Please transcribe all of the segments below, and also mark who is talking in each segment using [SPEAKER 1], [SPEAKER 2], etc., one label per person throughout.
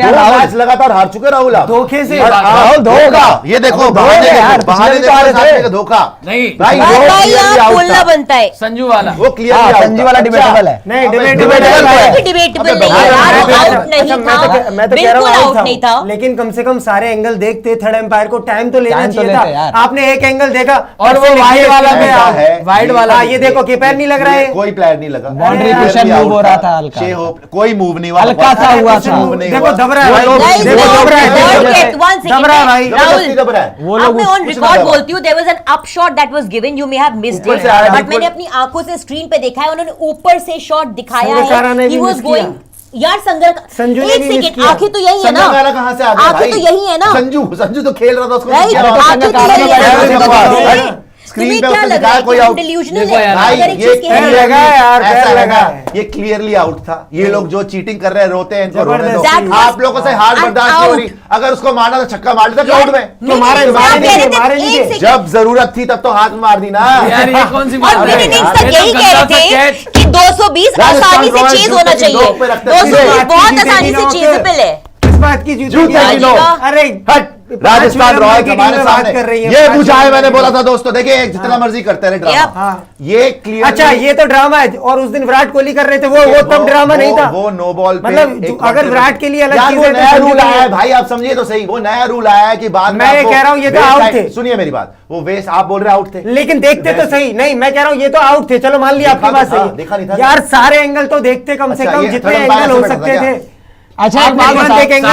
[SPEAKER 1] Match लगातार हार चुके राहुल, आप
[SPEAKER 2] धोखे से।
[SPEAKER 1] राहुल धोखा, ये देखो बहाने का धोखा
[SPEAKER 3] नहीं
[SPEAKER 1] भाई,
[SPEAKER 4] बोलना बनता है।
[SPEAKER 3] संजू वाला
[SPEAKER 1] वो क्लियर,
[SPEAKER 5] संजू वाला डिबेटेबल है।
[SPEAKER 2] नहीं
[SPEAKER 4] डिबेटेबल नहीं है यार, आउट नहीं था,
[SPEAKER 2] मैं तो कह रहा
[SPEAKER 4] बिल्कुल
[SPEAKER 2] हूँ
[SPEAKER 4] आउट नहीं था।
[SPEAKER 2] लेकिन कम से कम सारे एंगल देखते, थर्ड एम्पायर को टाइम तो लेना
[SPEAKER 5] टाइम तो
[SPEAKER 2] चाहिए
[SPEAKER 5] लेते
[SPEAKER 2] था।
[SPEAKER 5] यार।
[SPEAKER 2] आपने एक एंगल देखा
[SPEAKER 3] और वो वाइड वाला में
[SPEAKER 1] है,
[SPEAKER 3] वाइड वाला
[SPEAKER 2] ये देखो कि पैर नहीं लग रहा है,
[SPEAKER 1] कोई प्लेयर नहीं लगा,
[SPEAKER 5] बाउंड्री पोजीशन मूव हो रहा था हल्का,
[SPEAKER 1] कोई मूव नहीं हुआ,
[SPEAKER 5] हल्का सा हुआ था।
[SPEAKER 2] देखो दब रहा है भाई,
[SPEAKER 4] Guys,
[SPEAKER 2] देखो
[SPEAKER 4] no,
[SPEAKER 2] दब रहा है,
[SPEAKER 4] don't
[SPEAKER 2] देखो
[SPEAKER 4] get one second.
[SPEAKER 2] दब रहा है भाई,
[SPEAKER 4] राहुल,
[SPEAKER 1] दब रहा है।
[SPEAKER 5] वो लोग
[SPEAKER 4] अब मैं ऑन
[SPEAKER 1] कुछ
[SPEAKER 4] रिकॉर्ड
[SPEAKER 1] नहीं
[SPEAKER 4] बोलती हूँ, there was an up shot that was given, you may have missed
[SPEAKER 1] ऊपर
[SPEAKER 4] it,
[SPEAKER 1] से आया,
[SPEAKER 4] बट
[SPEAKER 1] बिल्कुल।
[SPEAKER 4] मैंने अपनी आंखों से स्क्रीन पे देखा है, उन्होंने ऊपर से शॉट दिखाया
[SPEAKER 2] संगकारा ने
[SPEAKER 4] है,
[SPEAKER 2] भी
[SPEAKER 4] he was
[SPEAKER 2] miss किया।
[SPEAKER 4] going, यार
[SPEAKER 2] संजू ने
[SPEAKER 4] एक
[SPEAKER 2] भी miss
[SPEAKER 4] सेकंड,
[SPEAKER 2] किया।
[SPEAKER 4] आंखें तो यही है ना,
[SPEAKER 1] संगकारा कहाँ से आ गया
[SPEAKER 4] आंखें
[SPEAKER 1] भाई?
[SPEAKER 4] तो यही है ना,
[SPEAKER 1] संजू तो खेल रहा था, उसको
[SPEAKER 4] राइट,
[SPEAKER 1] क्या बात है?
[SPEAKER 4] आंखें तो
[SPEAKER 5] संगकारा
[SPEAKER 4] यही
[SPEAKER 5] ने
[SPEAKER 4] है
[SPEAKER 5] बड़ा
[SPEAKER 4] ना।
[SPEAKER 1] बकवास। स्क्रीन
[SPEAKER 4] तुम्हें
[SPEAKER 1] पे
[SPEAKER 4] क्या
[SPEAKER 1] उसने
[SPEAKER 4] लग रहा
[SPEAKER 1] दिखाया
[SPEAKER 4] है
[SPEAKER 1] कोई
[SPEAKER 4] कि हम
[SPEAKER 1] आउट।
[SPEAKER 4] delusional
[SPEAKER 3] देखो
[SPEAKER 4] हैं?
[SPEAKER 3] यार,
[SPEAKER 1] भाई
[SPEAKER 4] अगर एक
[SPEAKER 1] ये
[SPEAKER 4] चीज कह रहे हैं-
[SPEAKER 2] लगा है यार,
[SPEAKER 1] ऐसा
[SPEAKER 2] पैर
[SPEAKER 1] लगा
[SPEAKER 2] लगा है।
[SPEAKER 1] ये क्लियरली आउट था। ये लोग जो चीटिंग कर रहे हैं, रोते हैं, इनको रोने दो।
[SPEAKER 2] जबरदस्ती।
[SPEAKER 4] That was-
[SPEAKER 1] आप लोगों से हार
[SPEAKER 4] and
[SPEAKER 1] बर्दाश्त नहीं हो
[SPEAKER 4] out.
[SPEAKER 1] रही। अगर उसको मारना था, छक्का मार देता क्राउड में।
[SPEAKER 4] नहीं,
[SPEAKER 2] मारे
[SPEAKER 4] नहीं,
[SPEAKER 2] मारे
[SPEAKER 4] आप कह रहे थे,
[SPEAKER 2] मारे
[SPEAKER 4] एक
[SPEAKER 2] नहीं
[SPEAKER 4] सेकंड।
[SPEAKER 1] जब जरूरत थी तब तो हाथ में मार दी ना
[SPEAKER 3] यार, ये कौन सी
[SPEAKER 4] और
[SPEAKER 3] बात है?
[SPEAKER 4] विनिंग
[SPEAKER 1] यार,
[SPEAKER 4] तक
[SPEAKER 3] ये तो
[SPEAKER 4] यही कह
[SPEAKER 3] गंदा सा
[SPEAKER 4] रहे थे
[SPEAKER 3] कैच।
[SPEAKER 4] कि 220
[SPEAKER 1] राजस्थान
[SPEAKER 4] आसानी से
[SPEAKER 1] रॉयल्स
[SPEAKER 4] चेज
[SPEAKER 1] जो
[SPEAKER 4] होना
[SPEAKER 1] कि
[SPEAKER 4] चाहिए,
[SPEAKER 1] दो पे रखते थे।
[SPEAKER 4] 220 बहुत
[SPEAKER 2] जीतेगी
[SPEAKER 4] आसानी से
[SPEAKER 2] नॉक।
[SPEAKER 4] चेजेबल है।
[SPEAKER 2] इस बात की
[SPEAKER 1] जीतेगी
[SPEAKER 2] जीतेगी
[SPEAKER 1] नॉक।
[SPEAKER 2] अरे
[SPEAKER 1] हट, राजस्थान रॉयल्स हमारे सामने
[SPEAKER 2] कर रही है,
[SPEAKER 1] ये
[SPEAKER 2] पांच
[SPEAKER 1] बुझाए,
[SPEAKER 2] मिनट
[SPEAKER 1] मैंने
[SPEAKER 2] की
[SPEAKER 1] बोला
[SPEAKER 2] बात।
[SPEAKER 1] था दोस्तों, देखिए जितना मर्जी करते रहे ड्रामा,
[SPEAKER 2] हाँ।
[SPEAKER 1] ये क्लियर।
[SPEAKER 2] अच्छा ये तो ड्रामा है, और उस दिन विराट कोहली कर रहे थे वो तब ड्रामा नहीं था।
[SPEAKER 1] वो नो बॉल पे
[SPEAKER 2] मतलब
[SPEAKER 1] एक
[SPEAKER 2] अगर विराट के लिए अलग
[SPEAKER 1] यार,
[SPEAKER 2] चीज
[SPEAKER 1] वो
[SPEAKER 2] है तो
[SPEAKER 1] नया
[SPEAKER 2] संजू
[SPEAKER 1] रूल
[SPEAKER 2] के
[SPEAKER 1] आया
[SPEAKER 2] लिए-
[SPEAKER 1] है भाई, आप समझिए तो सही। वो नया रूल आया है कि बाद में
[SPEAKER 2] मैं ये
[SPEAKER 1] आपको
[SPEAKER 2] कह रहा हूं, ये तो
[SPEAKER 1] वेस्ट
[SPEAKER 2] आउट
[SPEAKER 1] साइड-
[SPEAKER 2] थे।
[SPEAKER 1] सुनिए मेरी बात, वो वेस्ट, आप बोल रहे आउट थे,
[SPEAKER 2] लेकिन देखते तो सही नहीं, मैं कह रहा हूँ ये तो आउट थे, चलो मान लिया आपकी
[SPEAKER 1] देखा
[SPEAKER 2] बात
[SPEAKER 1] तो था,
[SPEAKER 2] सही
[SPEAKER 1] देखा नहीं था।
[SPEAKER 2] यार, सारे एंगल तो देखते कम से
[SPEAKER 1] अच्छा,
[SPEAKER 2] कम,
[SPEAKER 1] ये
[SPEAKER 2] जितने
[SPEAKER 1] थर्ड अंपायर
[SPEAKER 2] एंगल हो
[SPEAKER 1] से बैठा
[SPEAKER 2] सकते
[SPEAKER 1] था
[SPEAKER 2] थे।
[SPEAKER 5] अच्छा एक बात
[SPEAKER 2] आप
[SPEAKER 5] बताओ,
[SPEAKER 2] देखेंगे,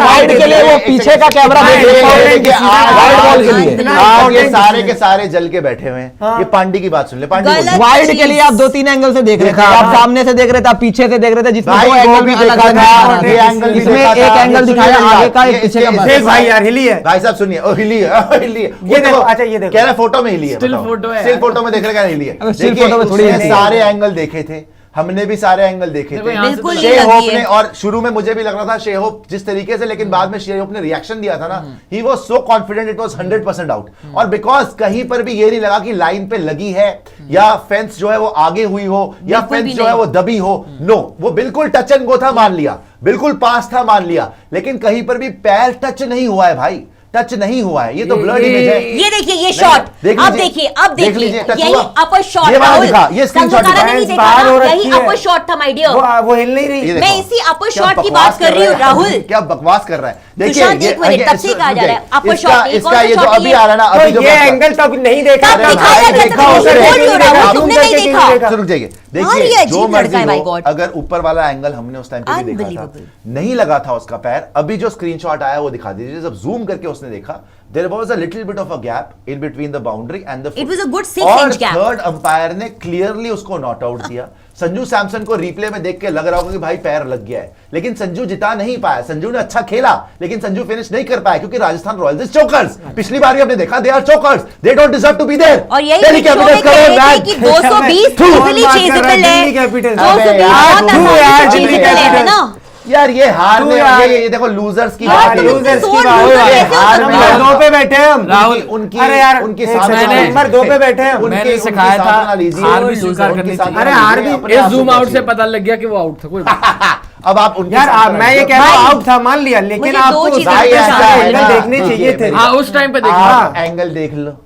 [SPEAKER 5] वाइड के लिए वो पीछे का कैमरा
[SPEAKER 2] हाँ,
[SPEAKER 5] देखिए,
[SPEAKER 2] important
[SPEAKER 5] देखिए,
[SPEAKER 2] किसी
[SPEAKER 5] वाइड
[SPEAKER 2] का-
[SPEAKER 5] बॉल के लिए
[SPEAKER 2] इतना
[SPEAKER 1] आज ये
[SPEAKER 2] important
[SPEAKER 1] सारे
[SPEAKER 2] किसी
[SPEAKER 1] के सारे जल के बैठे हुए हैं।
[SPEAKER 2] हाँ।
[SPEAKER 1] ये पांडी की बात सुन ले, पांडी
[SPEAKER 4] गलत।
[SPEAKER 1] बोल।
[SPEAKER 5] वाइड के लिए आप 2-3 एंगल से देख रहे थे,
[SPEAKER 1] देखा,
[SPEAKER 5] आप
[SPEAKER 1] हाँ।
[SPEAKER 5] सामने से देख रहे थे, आप पीछे से देख रहे थे, जिसमें
[SPEAKER 1] भाई,
[SPEAKER 5] दो
[SPEAKER 1] वो
[SPEAKER 5] एंगल
[SPEAKER 1] भी
[SPEAKER 5] में अलग
[SPEAKER 1] देखा
[SPEAKER 5] अलग
[SPEAKER 1] था,
[SPEAKER 5] नजर आ
[SPEAKER 1] ये
[SPEAKER 5] रहा
[SPEAKER 1] एंगल
[SPEAKER 5] है।
[SPEAKER 1] भी
[SPEAKER 5] इसमें
[SPEAKER 1] देखा
[SPEAKER 5] एक
[SPEAKER 1] था।
[SPEAKER 5] एंगल
[SPEAKER 1] ये
[SPEAKER 5] दिखाया
[SPEAKER 1] सुनिए
[SPEAKER 5] आगे
[SPEAKER 1] बात,
[SPEAKER 5] का,
[SPEAKER 1] ये
[SPEAKER 5] एक पीछे का
[SPEAKER 1] इसके-
[SPEAKER 5] बस।
[SPEAKER 2] देख भाई यार, हिली है।
[SPEAKER 1] भाई साहब सुनिए, ओ हिली है, हिली है।
[SPEAKER 2] ये देखो, अच्छा ये देखो,
[SPEAKER 1] कह रहे फोटो में हिली है,
[SPEAKER 3] Still
[SPEAKER 1] बताओ।
[SPEAKER 3] photo है
[SPEAKER 1] Still
[SPEAKER 3] यार।
[SPEAKER 1] फोटो में देख रहे क्या हिली है?
[SPEAKER 5] अब still
[SPEAKER 1] देखिए,
[SPEAKER 5] photo में थोड़ी
[SPEAKER 1] उसने
[SPEAKER 5] हिली है।
[SPEAKER 1] सारे एंगल देखे थे, हमने भी सारे एंगल देखे
[SPEAKER 3] देखो
[SPEAKER 1] थे।
[SPEAKER 3] यहाँ से
[SPEAKER 4] बिल्कुल
[SPEAKER 3] तो
[SPEAKER 4] नहीं
[SPEAKER 1] शे
[SPEAKER 4] लगी
[SPEAKER 1] होप
[SPEAKER 4] है।
[SPEAKER 1] ने, और शुरू में मुझे भी लग रहा था शे होप जिस तरीके से, लेकिन बाद में शे होप ने रिएक्शन दिया था ना, he was so confident, it was 100% out. और बिकॉज कहीं पर भी ये नहीं लगा कि लाइन पे लगी है या फेंस जो है वो आगे हुई हो या
[SPEAKER 4] बिल्कुल
[SPEAKER 1] फेंस
[SPEAKER 4] भी
[SPEAKER 1] जो है
[SPEAKER 4] नहीं।
[SPEAKER 1] वो दबी हो, नो, वो बिल्कुल टच एंड गो था, मान लिया, बिल्कुल पास था, मान लिया, लेकिन कहीं पर भी पैर टच नहीं हुआ है भाई, टच नहीं हुआ है। ये तो ब्लड इमेज है।
[SPEAKER 4] ये देखिए, ये शॉट
[SPEAKER 1] देख
[SPEAKER 4] अब
[SPEAKER 1] लीजिए,
[SPEAKER 4] देखिए, अब
[SPEAKER 1] देख
[SPEAKER 4] देखिए,
[SPEAKER 1] लीजिए, टच
[SPEAKER 4] यही
[SPEAKER 1] हुआ।
[SPEAKER 4] अपर शॉट,
[SPEAKER 1] ये वाला
[SPEAKER 4] राहुल,
[SPEAKER 1] दिखा, ये screenshot
[SPEAKER 4] संगकारा
[SPEAKER 1] दिखा।
[SPEAKER 4] ने नहीं देखा
[SPEAKER 2] बाहर हो
[SPEAKER 4] ना,
[SPEAKER 2] रखी
[SPEAKER 4] यही
[SPEAKER 2] है।
[SPEAKER 4] अपर शॉट था, माय डियर।
[SPEAKER 2] वो हिल नहीं रही।
[SPEAKER 1] ये
[SPEAKER 4] मैं
[SPEAKER 1] देखो।
[SPEAKER 4] इसी अपर
[SPEAKER 1] क्या
[SPEAKER 4] शॉट की
[SPEAKER 1] बकवास
[SPEAKER 4] बात कर रही हूँ,
[SPEAKER 1] है,
[SPEAKER 4] राहुल।
[SPEAKER 1] क्या बकवास कर रहा है। देखिए
[SPEAKER 4] तुषार, एक मिनट, तब से कहा जा रहा है, upper
[SPEAKER 1] इसका
[SPEAKER 4] shot नहीं,
[SPEAKER 1] इसका
[SPEAKER 4] कौन सा
[SPEAKER 1] ये जो
[SPEAKER 4] shot
[SPEAKER 1] अभी
[SPEAKER 4] ये?
[SPEAKER 1] आ रहा है ना,
[SPEAKER 2] तो
[SPEAKER 1] अभी जो
[SPEAKER 2] ये
[SPEAKER 1] बात-
[SPEAKER 2] एंगल तब नहीं देखा
[SPEAKER 4] तब
[SPEAKER 2] था
[SPEAKER 4] दिखाया
[SPEAKER 2] भाई,
[SPEAKER 4] था,
[SPEAKER 2] देखा
[SPEAKER 4] तब
[SPEAKER 2] होगा,
[SPEAKER 4] बोल रही हो, राहुल,
[SPEAKER 2] आप
[SPEAKER 4] तुमने
[SPEAKER 2] zoom
[SPEAKER 4] नहीं
[SPEAKER 2] करके
[SPEAKER 4] देखा।
[SPEAKER 2] क्यों
[SPEAKER 1] रुक जाइए,
[SPEAKER 4] हाँ, ये
[SPEAKER 1] देखिए
[SPEAKER 4] अजीब
[SPEAKER 1] जो
[SPEAKER 4] लड़का
[SPEAKER 1] मर्जी
[SPEAKER 4] है, my
[SPEAKER 1] हो,
[SPEAKER 4] God।
[SPEAKER 1] अगर ऊपर वाला एंगल हमने उस टाइम पे भी देखा था,
[SPEAKER 4] Unbelievable।
[SPEAKER 1] नहीं लगा था उसका पैर, अभी जो स्क्रीनशॉट आया वो दिखा दीजिए। जब जूम करके उसने देखा, there was a little bit of a gap in between the boundary and the foot.
[SPEAKER 4] It was a good 6-inch gap.
[SPEAKER 1] और थर्ड अंपायर ने क्लियरली उसको नॉट आउट दिया। संजू सैमसन को रिप्ले में देख के लग रहा होगा कि भाई पैर लग गया है, लेकिन संजू जिता नहीं पाया। संजू ने अच्छा खेला, लेकिन संजू फिनिश नहीं कर पाया, क्योंकि राजस्थान रॉयल्स इज चोकर्स। पिछली बार भी हमने देखा, they are chokers, they don't deserve to be there.
[SPEAKER 4] और यही पिछले में कह रहे थे कि 220 इजीली चेजेबल है, 220 बहुत आसानी से चेजेबल है ना।
[SPEAKER 1] यार ये हार में,
[SPEAKER 2] यार।
[SPEAKER 1] ये देखो लूजर्स की
[SPEAKER 4] यार,
[SPEAKER 1] बात है।
[SPEAKER 2] losers की
[SPEAKER 4] तो
[SPEAKER 2] बात
[SPEAKER 4] loser
[SPEAKER 2] है।
[SPEAKER 4] कैसे हो
[SPEAKER 1] हार
[SPEAKER 4] सकता
[SPEAKER 1] में
[SPEAKER 4] है?
[SPEAKER 2] नंबर 2 पे बैठे हैं हम।
[SPEAKER 3] राहुल,
[SPEAKER 1] उनकी
[SPEAKER 2] अरे यार,
[SPEAKER 1] उनकी
[SPEAKER 2] एक
[SPEAKER 1] साधना
[SPEAKER 2] सेकंड,
[SPEAKER 1] लीजिए।
[SPEAKER 2] नंबर 2 पे बैठे हैं हम।
[SPEAKER 1] उनकी-
[SPEAKER 3] मैंने
[SPEAKER 1] उनकी
[SPEAKER 3] सिखाया था,
[SPEAKER 1] साधना लीजिए।
[SPEAKER 3] हार भी
[SPEAKER 1] उनकी
[SPEAKER 3] स्वीकार
[SPEAKER 1] उनकी
[SPEAKER 3] करनी
[SPEAKER 1] साधना
[SPEAKER 2] चाहिए।
[SPEAKER 1] लीजिए,
[SPEAKER 2] अरे हार भी-
[SPEAKER 1] अपने
[SPEAKER 3] इस
[SPEAKER 1] आप
[SPEAKER 3] जूम
[SPEAKER 1] को
[SPEAKER 3] आउट से
[SPEAKER 1] देखिए।
[SPEAKER 3] पता लग गया कि वो आउट था, कोई बात
[SPEAKER 1] अब आप उनकी
[SPEAKER 2] यार
[SPEAKER 1] साधना
[SPEAKER 2] मैं ये
[SPEAKER 1] लीजिए।
[SPEAKER 2] कह रहा हूँ
[SPEAKER 4] भाई,
[SPEAKER 2] आउट था, मान लिया, लेकिन
[SPEAKER 4] मुझे दो
[SPEAKER 2] आपको
[SPEAKER 4] चीजें
[SPEAKER 1] भाई ऐसा
[SPEAKER 2] सारे
[SPEAKER 1] है
[SPEAKER 2] एंगल
[SPEAKER 1] ना,
[SPEAKER 2] देखने
[SPEAKER 1] देखिए
[SPEAKER 2] चाहिए थे।
[SPEAKER 1] मेरी
[SPEAKER 3] हाँ, उस टाइम पे देखा
[SPEAKER 1] आप
[SPEAKER 2] हाँ।
[SPEAKER 1] एंगल देख लो,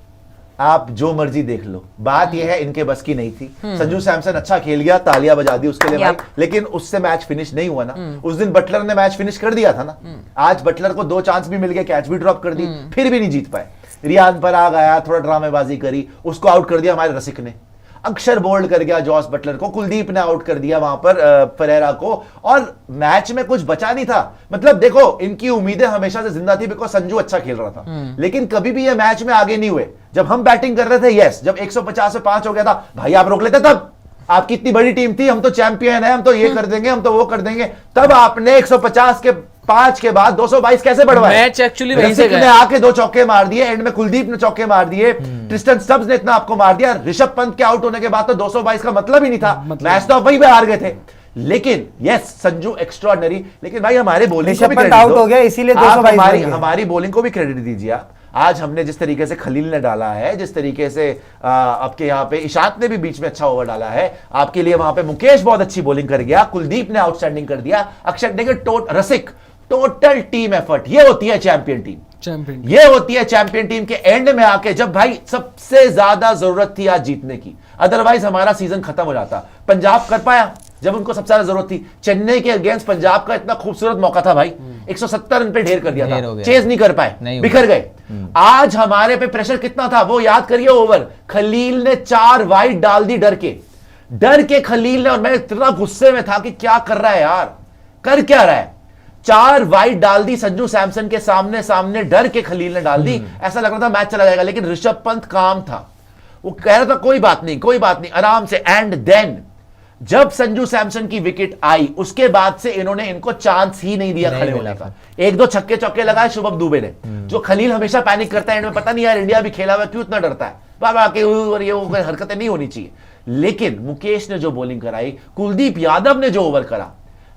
[SPEAKER 1] आप जो मर्जी देख लो, बात यह है इनके बस की नहीं थी। संजू सैमसन अच्छा खेल गया, तालियां बजा दी उसके लिए भाई, लेकिन उससे मैच फिनिश नहीं हुआ ना। उस दिन बटलर ने मैच फिनिश कर दिया था ना। आज बटलर को 2 चांस भी मिल गए, कैच भी ड्रॉप कर दी, फिर भी नहीं जीत पाए। रियान पर आ गया, थोड़ा ड्रामेबाजी करी, उसको आउट कर दिया हमारे रसिक ने। अक्षर बोल्ड कर गया जॉस बटलर को, कुलदीप ने आउट कर दिया वहां पर परेरा को, और मैच में कुछ बचा नहीं था। मतलब देखो, इनकी उम्मीदें हमेशा से जिंदा थी, बिकॉज संजू अच्छा खेल रहा था, लेकिन कभी भी ये मैच में आगे नहीं हुए। जब हम बैटिंग कर रहे थे, यस, जब 150 पे 5 हो गया था, भाई आप रोक लेते तब। आपकी इतनी बड़ी टीम थी, हम तो चैंपियन है, हम तो ये कर देंगे, हम तो वो कर देंगे, तब आपने 150 के 5 के बाद 222 कैसे बढ़वाए?
[SPEAKER 3] मैच एक्चुअली वहीं से
[SPEAKER 1] रसिक ने
[SPEAKER 3] गया।
[SPEAKER 1] आके 2 चौके मार दिए, एंड में कुलदीप ने चौके मार दिए, ट्रिस्टन स्टब्स ने इतना आपको मार दिया। ऋषभ पंत के आउट होने के बाद तो 222 का मतलब ही नहीं था, मैच तो आप वहीं पे हार गए थे। लेकिन यस, संजू एक्स्ट्राऑर्डिनरी, लेकिन भाई हमारे बॉलिंग को भी
[SPEAKER 2] ऋषभ पंत
[SPEAKER 1] क्रेडिट
[SPEAKER 2] आउट
[SPEAKER 1] दो।
[SPEAKER 2] हो गया, इसीलिए
[SPEAKER 1] आप
[SPEAKER 2] 222
[SPEAKER 1] हमारी
[SPEAKER 2] बन गए।
[SPEAKER 1] हमारी बॉलिंग को भी क्रेडिट दीजिए। आप आज हमने जिस तरीके से खलील ने डाला है, जिस तरीके से आपके यहाँ पे ईशांत ने भी बीच में अच्छा ओवर डाला है, आपके लिए वहां पे मुकेश बहुत अच्छी बॉलिंग कर गया, कुलदीप ने आउटस्टैंडिंग कर दिया, अक्षर देखिए रसिक, टोटल टीम एफर्ट। ये होती है चैंपियन टीम, ये होती है चैंपियन टीम के एंड में आके, जब भाई सबसे ज्यादा जरूरत थी आज जीतने की, अदरवाइज हमारा सीजन खत्म हो जाता। पंजाब कर पाया जब उनको सबसे ज्यादा जरूरत थी। चेन्नई के अगेंस्ट पंजाब का इतना खूबसूरत मौका था भाई, 170 रन पे ढेर कर दिया था, चेज नहीं कर पाए, बिखर गए। आज हमारे पे प्रेशर कितना था वो याद करिए। ओवर खलील ने 4 वाइड डाल दी डर के खलील ने, और मैं इतना गुस्से में था कि क्या कर रहा है यार, कर क्या रहा है। 4 वाइड डाल दी संजू सैमसन के सामने डर के खलील ने डाल दी। ऐसा लग रहा था मैच चला जाएगा, लेकिन ऋषभ पंत काम था, वो कह रहा था कोई बात नहीं आराम से। एंड देन जब संजू सैमसन की विकेट आई, उसके बाद से इन्होंने इनको चांस ही नहीं दिया खड़े होने का। 1-2 छक्के चौके लगाए शुभम दुबे ने, जो खलील हमेशा पैनिक करता है एंड में, पता नहीं यार इंडिया भी खेला हुआ क्यों इतना डरता है, बाबा के ये हरकतें नहीं होनी चाहिए। लेकिन मुकेश ने जो बॉलिंग कराई, कुलदीप यादव ने जो ओवर करा,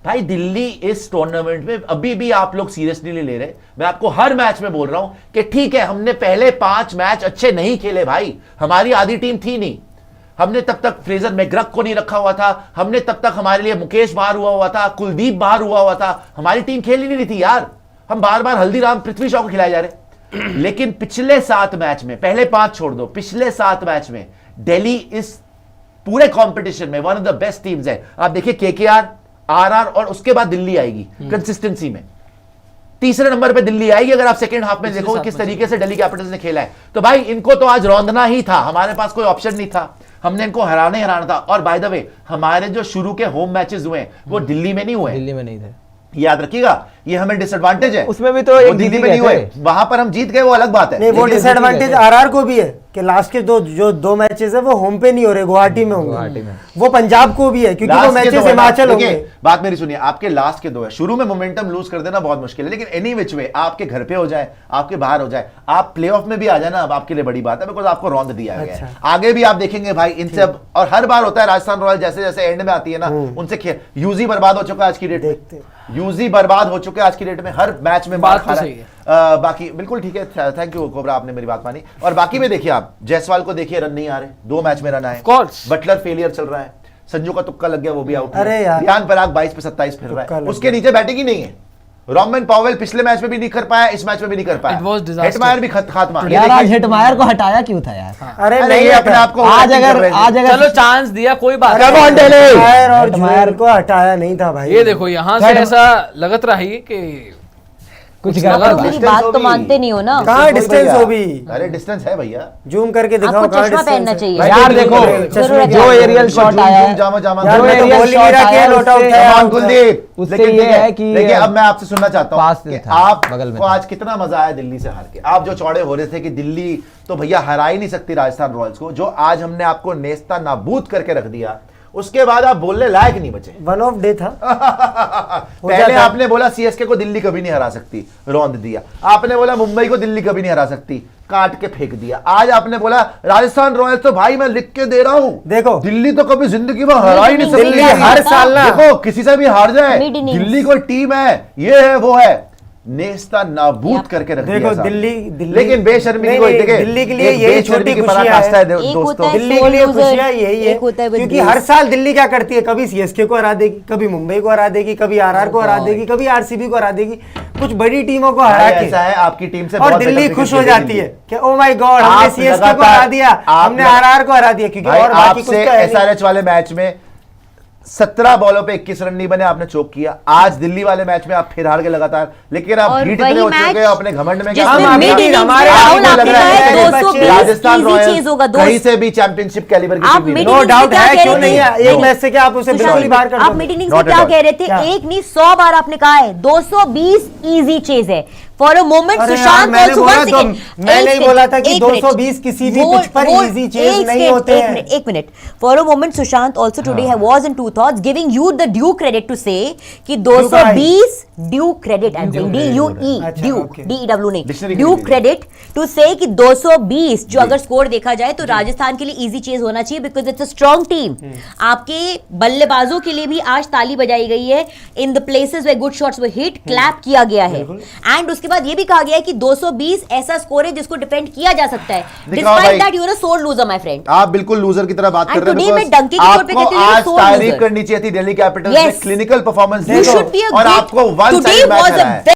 [SPEAKER 1] भाई दिल्ली इस टूर्नामेंट में अभी भी आप लोग सीरियसली नहीं ले रहे। मैं आपको हर मैच में बोल रहा हूं कि ठीक है हमने पहले 5 मैच अच्छे नहीं खेले भाई, हमारी आधी टीम थी नहीं, हमने तब तक फ्रेजर मैकग्रक को नहीं रखा हुआ था, हमने तब तक हमारे लिए मुकेश बाहर हुआ था, कुलदीप बाहर हुआ था, हमारी टीम खेल ही नहीं रही थी यार। हम बार बार हल्दीराम पृथ्वी शॉ को खिलाए जा रहे। लेकिन पिछले 7 मैच में, पहले 5 छोड़ दो, पिछले 7 मैच में दिल्ली इस पूरे कंपटीशन में one of the best teams है। आप देखिए केकेआर, आरआर और उसके बाद दिल्ली आएगी कंसिस्टेंसी में। तीसरे नंबर पे दिल्ली आएगी अगर आप सेकंड हाफ में देखोगे किस तरीके से दिल्ली कैपिटल्स ने खेला है। तो भाई इनको तो आज रौंदना ही था, हमारे पास कोई ऑप्शन नहीं था, हमने इनको हराना था। और बाय द वे हमारे जो शुरू के होम मैचेस हुए वो दिल्ली में नहीं हुए,
[SPEAKER 5] दिल्ली में नहीं थे,
[SPEAKER 1] याद रखिएगा, ये हमें डिसएडवांटेज है।
[SPEAKER 5] उसमें भी तो एक
[SPEAKER 1] दिल्ली में नहीं हुए, वहां पर हम जीत गए, वो अलग बात है।
[SPEAKER 2] नहीं, वो डिसएडवांटेज आरआर को भी है कि लास्ट के जो 2 मैचेस है वो होम पे नहीं हो रहे, गुवाहाटी में होंगे। वो पंजाब को भी है क्योंकि वो मैचेस हिमाचल होंगे।
[SPEAKER 1] बात मेरी सुनिए, आपके लास्ट के 2 है, शुरू में मोमेंटम लूज कर देना बहुत मुश्किल है, लेकिन एनी विच वे आपके घर पे हो जाए, आपके बाहर हो जाए, आप प्लेऑफ में भी आ जाए ना, अब आपके लिए बड़ी बात है, बिकॉज आपको रौंद दिया गया है। आगे भी आप देखेंगे भाई इनसे अब, और हर बार होता है राजस्थान रॉयल जैसे जैसे एंड में आती है ना, उनसे खेल यूजी बर्बाद हो चुका है आज की डेट में, यूजी बर्बाद हो चुके आज की डेट में, हर मैच में बात खा रहा है। बाकी बिल्कुल ठीक है, थैंक यू कोबरा, आपने मेरी बात मानी। और बाकी में देखिए आप जायसवाल को देखिए, रन नहीं आ रहे, 2 मैच में रन आए, बटलर फेलियर चल रहा है, संजू का तुक्का लग गया वो भी आउट, रियान पराग 22 पे 27 फिर रहा है, उसके नीचे बैटिंग ही नहीं है। रॉमन पॉवेल पिछले मैच में भी नहीं कर पाया, इस मैच में भी नहीं कर पाया, हेटमायर भी खात्मा।
[SPEAKER 5] यार आज हेटमायर को हटाया क्यों था यार?
[SPEAKER 2] अरे नहीं,
[SPEAKER 1] अपने आप को
[SPEAKER 5] आज अगर
[SPEAKER 3] चलो चांस दिया, कोई बात
[SPEAKER 2] हेटमायर को हटाया नहीं था भाई।
[SPEAKER 3] ये देखो यहाँ से ऐसा लगत रहा है कि
[SPEAKER 5] कुछ
[SPEAKER 4] मेरी बात तो मानते नहीं हो ना।
[SPEAKER 2] कहाँ डिस्टेंस हो भी?
[SPEAKER 1] अरे डिस्टेंस है भैया,
[SPEAKER 2] जूम करके दिखाओ।
[SPEAKER 4] आपको चश्मा पहनना चाहिए
[SPEAKER 5] यार, देखो जो एरियल शॉट आया है,
[SPEAKER 2] जो एरियल शॉट आया है, नोट आउट है
[SPEAKER 1] कुलदीप,
[SPEAKER 5] उससे ये है कि
[SPEAKER 1] देखिए अब मैं आपसे सुनना चाहता हूँ कि
[SPEAKER 5] बगल में
[SPEAKER 1] आपको आज कितना मजा आया दिल्ली से हार के। आप जो चौड़े हो रहे थे कि दिल्ली तो भैया हरा ही नहीं सकती राजस्थान रॉयल्स को, जो आज हमने आपको नेस्ता नाबूद करके रख दिया, उसके बाद आप बोलने लायक नहीं बचे।
[SPEAKER 2] वन ऑफ डे था।
[SPEAKER 1] पहले आपने बोला सीएसके को दिल्ली कभी नहीं हरा सकती, रौंद दिया। आपने बोला मुंबई को दिल्ली कभी नहीं हरा सकती, काट के फेंक दिया। आज आपने बोला राजस्थान रॉयल्स तो भाई मैं लिख के दे रहा हूं,
[SPEAKER 2] देखो
[SPEAKER 1] दिल्ली तो कभी जिंदगी में हरा ही नहीं सकती।
[SPEAKER 2] दिल्ली हर साल ना,
[SPEAKER 1] देखो किसी से भी हार जाए, दिल्ली कोई टीम है, ये है वो है, नेस्ता नाबूद करके रख दिया।
[SPEAKER 2] देखो दिल्ली
[SPEAKER 1] लेकिन बेशर्मी की कोई देखिए,
[SPEAKER 2] दिल्ली के लिए यही छोटी खुशियां है दोस्तों, दिल्ली के लिए खुशियां यही है क्योंकि हर साल दिल्ली क्या करती है, कभी सीएसके को हरा देगी, कभी मुंबई को हरा देगी, कभी आरआर को हरा देगी, कभी आरसीबी को हरा देगी, कुछ बड़ी टीमों को हरा के
[SPEAKER 1] ऐसा है आपकी टीम से,
[SPEAKER 2] और दिल्ली खुश हो जाती है कि ओ माय गॉड हमने सीएसके को हरा दिया, हमने आरआर को हरा दिया। क्योंकि और बाकी कुछ तो
[SPEAKER 1] एसआरएच वाले मैच में 17 बॉलों पे 21 रन नहीं बने, आपने चोक किया। आज दिल्ली वाले मैच में आप फिर हार गए लगातार, लेकिन आप भीड़ इतने हो चुके हो अपने घमंड में, राजस्थान रॉयल्स कहीं से भी चैंपियनशिप कैलिबर की टीम नहीं,
[SPEAKER 2] नो डाउट है, क्यों नहीं है? एक मैच से क्या आप उसे बिल्कुल ही बाहर कर दो।
[SPEAKER 4] आप मीटिंग में क्या कह रहे थे? एक नहीं 100 बार आपने कहा है 220 इजी चेज है। फॉर अ मोमेंट सुशांत
[SPEAKER 2] मैं नहीं बोला था कि 220 किसी भी पिच पर इजी चेज नहीं होते हैं।
[SPEAKER 4] एक minute, for a moment Sushant also today was in two thoughts, giving you the due credit to say कि 220 due credit, I am DUE due DEW नहीं, ड्यू क्रेडिट टू से कि 220 जो अगर स्कोर देखा जाए तो राजस्थान के लिए इजी चेज होना चाहिए, because it's a strong team. आपके बल्लेबाजों के लिए भी आज ताली बजाई गई है, in the places where good shots were hit, clap किया गया है। एंड उसके बाद बाद ये भी कहा गया है कि 220 ऐसा स्कोर है जिसको डिफेंड किया जा सकता है।
[SPEAKER 1] दिखाओ भाई।
[SPEAKER 4] Despite that you are a sole loser my friend.
[SPEAKER 1] आप बिल्कुल लूजर की तरह बात कर
[SPEAKER 4] And
[SPEAKER 1] रहे
[SPEAKER 4] today
[SPEAKER 1] हैं
[SPEAKER 4] मैं डंकी के तौर पे
[SPEAKER 1] आपको
[SPEAKER 4] कहती हूँ,
[SPEAKER 1] आज
[SPEAKER 4] soul
[SPEAKER 1] तारीफ
[SPEAKER 4] loser।
[SPEAKER 1] करनी चाहिए थी दिल्ली कैपिटल्स ने
[SPEAKER 4] Yes.
[SPEAKER 1] Clinical performance
[SPEAKER 4] You should be a
[SPEAKER 1] और
[SPEAKER 4] great-
[SPEAKER 1] आपको one
[SPEAKER 4] Today
[SPEAKER 1] side match
[SPEAKER 4] was a
[SPEAKER 1] हराया है।